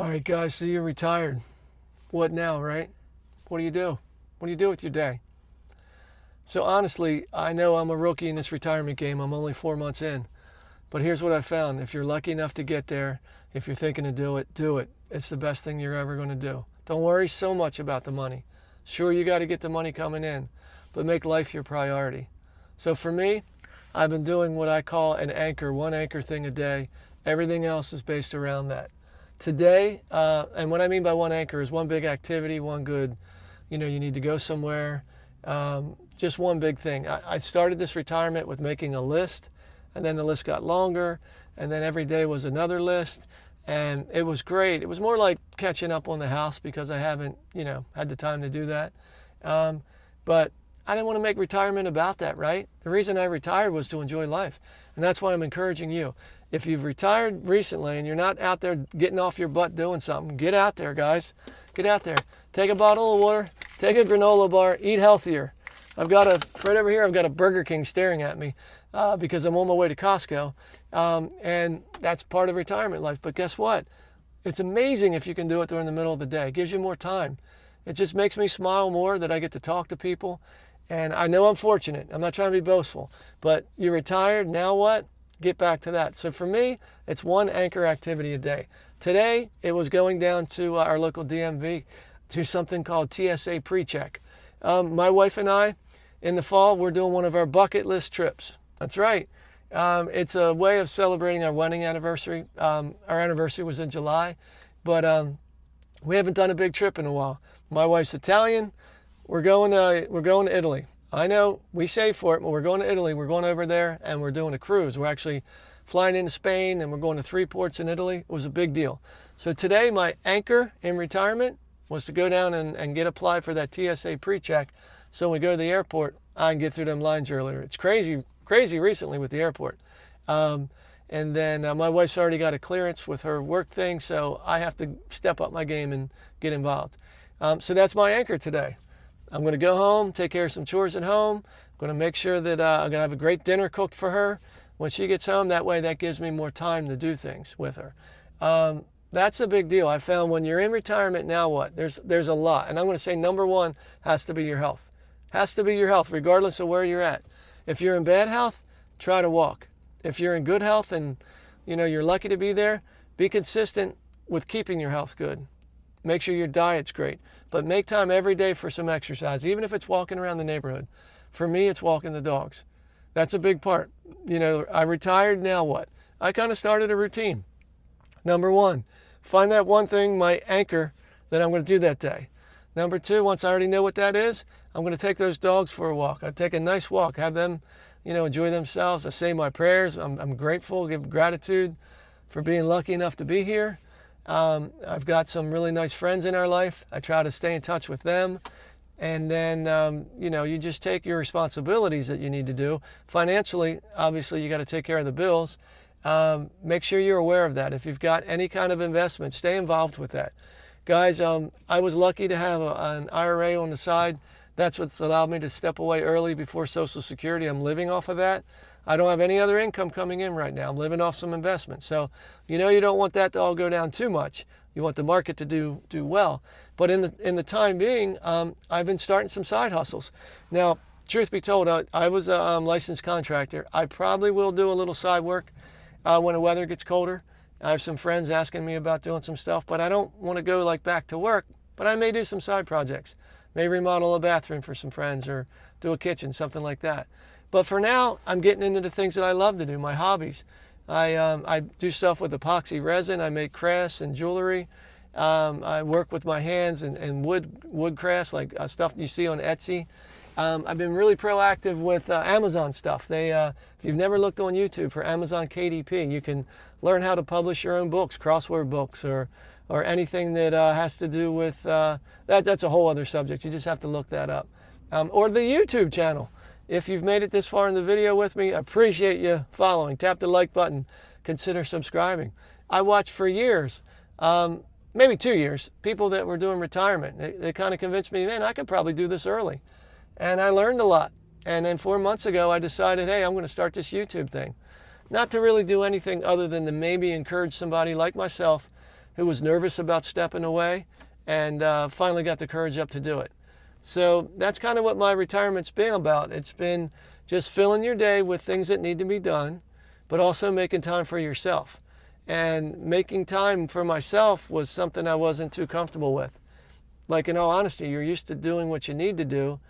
All right, guys, so you're retired. What now, right? What do you do? What do you do with your day? So honestly, I know I'm a rookie in this retirement game. I'm only 4 months in. But here's what I found. If you're lucky enough to get there, if you're thinking to do it, do it. It's the best thing you're ever going to do. Don't worry so much about the money. Sure, you got to get the money coming in, but make life your priority. So for me, I've been doing what I call an anchor, one anchor thing a day. Everything else is based around that. Today, and what I mean by one anchor is one big activity, one good, you need to go somewhere. Just one big thing. I started this retirement with making a list, and then the list got longer, and then every day was another list, and it was great. It was more like catching up on the house because I haven't, had the time to do that. But I didn't want to make retirement about that, right? The reason I retired was to enjoy life, and that's why I'm encouraging you. If you've retired recently and you're not out there getting off your butt doing something, get out there, guys. Get out there. Take a bottle of water, take a granola bar, eat healthier. Right over here, I've got a Burger King staring at me because I'm on my way to Costco. And that's part of retirement life. But guess what? It's amazing if you can do it during the middle of the day. It gives you more time. It just makes me smile more that I get to talk to people. And I know I'm fortunate. I'm not trying to be boastful. But you're retired, now what? Get back to that. So for me, it's one anchor activity a day. Today, it was going down to our local DMV to something called TSA pre-check. My wife and I, in the fall, we're doing one of our bucket list trips. That's right. It's a way of celebrating our wedding anniversary. Our anniversary was in July, but we haven't done a big trip in a while. My wife's Italian. We're going to Italy. I know we saved for it, but we're going to Italy. We're going over there and we're doing a cruise. We're actually flying into Spain and we're going to 3 ports in Italy. It was a big deal. So today my anchor in retirement was to go down and get applied for that TSA pre-check. So when we go to the airport, I can get through them lines earlier. It's crazy recently with the airport. And then my wife's already got a clearance with her work thing, so I have to step up my game and get involved. So that's my anchor today. I'm going to go home, take care of some chores at home. I'm going to make sure that I'm going to have a great dinner cooked for her when she gets home. That way that gives me more time to do things with her. That's a big deal. I found when you're in retirement, now what? There's a lot. And I'm going to say number one has to be your health. Has to be your health, regardless of where you're at. If you're in bad health, try to walk. If you're in good health and you're lucky to be there, be consistent with keeping your health good. Make sure your diet's great. But make time every day for some exercise, even if it's walking around the neighborhood. For me, it's walking the dogs. That's a big part. I retired, now what? I kind of started a routine. Number one, find that one thing, my anchor, that I'm going to do that day. Number two, once I already know what that is, I'm going to take those dogs for a walk. I take a nice walk, have them, enjoy themselves. I say my prayers. I'm grateful, give gratitude for being lucky enough to be here. I've got some really nice friends in our life. I try to stay in touch with them. And then, you just take your responsibilities that you need to do. Financially, obviously, you got to take care of the bills. Make sure you're aware of that. If you've got any kind of investment, stay involved with that. Guys, I was lucky to have an IRA on the side. That's what's allowed me to step away early before Social Security. I'm living off of that. I don't have any other income coming in right now. I'm living off some investments. So, you don't want that to all go down too much. You want the market to do well. But in the time being, I've been starting some side hustles. Now, truth be told, I was a licensed contractor. I probably will do a little side work when the weather gets colder. I have some friends asking me about doing some stuff, but I don't want to go back to work. But I may do some side projects. May remodel a bathroom for some friends or do a kitchen, something like that. But for now, I'm getting into the things that I love to do, my hobbies. I do stuff with epoxy resin. I make crafts and jewelry. I work with my hands and wood crafts, like stuff you see on Etsy. I've been really proactive with Amazon stuff. If you've never looked on YouTube for Amazon KDP, you can learn how to publish your own books, crossword books, or anything that has to do with that's a whole other subject. You just have to look that up. Or the YouTube channel. If you've made it this far in the video with me, I appreciate you following. Tap the like button. Consider subscribing. I watched for years, maybe 2 years, people that were doing retirement. They kind of convinced me, man, I could probably do this early. And I learned a lot. And then 4 months ago, I decided, hey, I'm going to start this YouTube thing. Not to really do anything other than to maybe encourage somebody like myself who was nervous about stepping away and finally got the courage up to do it. So that's kind of what my retirement's been about. It's been just filling your day with things that need to be done, but also making time for yourself. And making time for myself was something I wasn't too comfortable with. Like, in all honesty, you're used to doing what you need to do.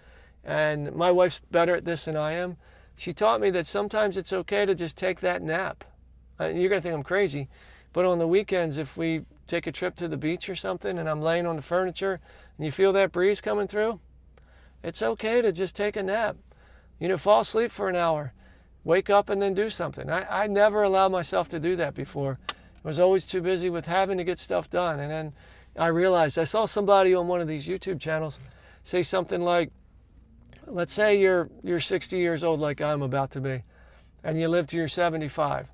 And my wife's better at this than I am. She taught me that sometimes it's okay to just take that nap. You're going to think I'm crazy, but on the weekends, if we take a trip to the beach or something and I'm laying on the furniture and you feel that breeze coming through, it's okay to just take a nap. You know, fall asleep for an hour, wake up and then do something. I never allowed myself to do that before. I was always too busy with having to get stuff done. And then I realized, I saw somebody on one of these YouTube channels say something like, let's say you're 60 years old like I'm about to be, and you live to your 75.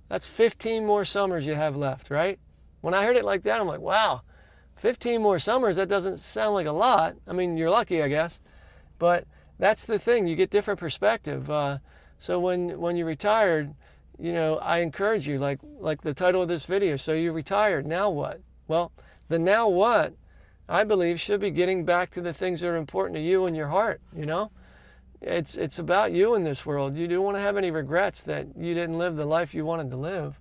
That's 15 more summers you have left, right? When I heard it like that, I'm like, wow, 15 more summers, that doesn't sound like a lot. I mean, you're lucky, I guess. But that's the thing, you get different perspective. So when you're retired, you know, I encourage you, like the title of this video, so you're retired, now what? Well, the now what, I believe, should be getting back to the things that are important to you and your heart, you know? It's about you in this world. You don't want to have any regrets that you didn't live the life you wanted to live,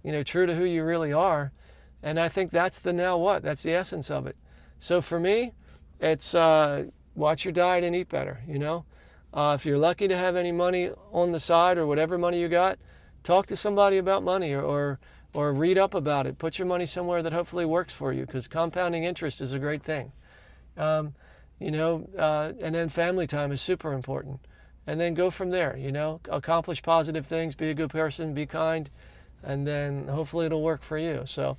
you know, true to who you really are. And I think that's the now what. That's the essence of it. So for me, it's watch your diet and eat better, you know? If you're lucky to have any money on the side or whatever money you got, talk to somebody about money or read up about it. Put your money somewhere that hopefully works for you, because compounding interest is a great thing. You know, and then family time is super important. And then go from there, you know, accomplish positive things, be a good person, be kind, and then hopefully it'll work for you. So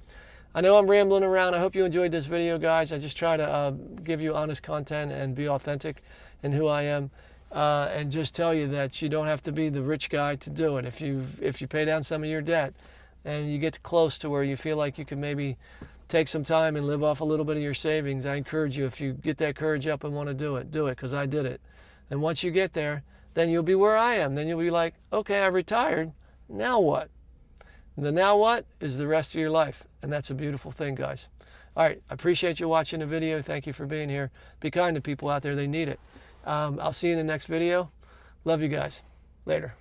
I know I'm rambling around. I hope you enjoyed this video, guys. I just try to give you honest content and be authentic in who I am. And just tell you that you don't have to be the rich guy to do it. If you pay down some of your debt and you get close to where you feel like you can maybe take some time and live off a little bit of your savings, I encourage you, if you get that courage up and want to do it, because I did it. And once you get there, then you'll be where I am. Then you'll be like, okay, I retired. Now what? The now what is the rest of your life. And that's a beautiful thing, guys. All right, I appreciate you watching the video. Thank you for being here. Be kind to people out there. They need it. I'll see you in the next video. Love you guys. Later.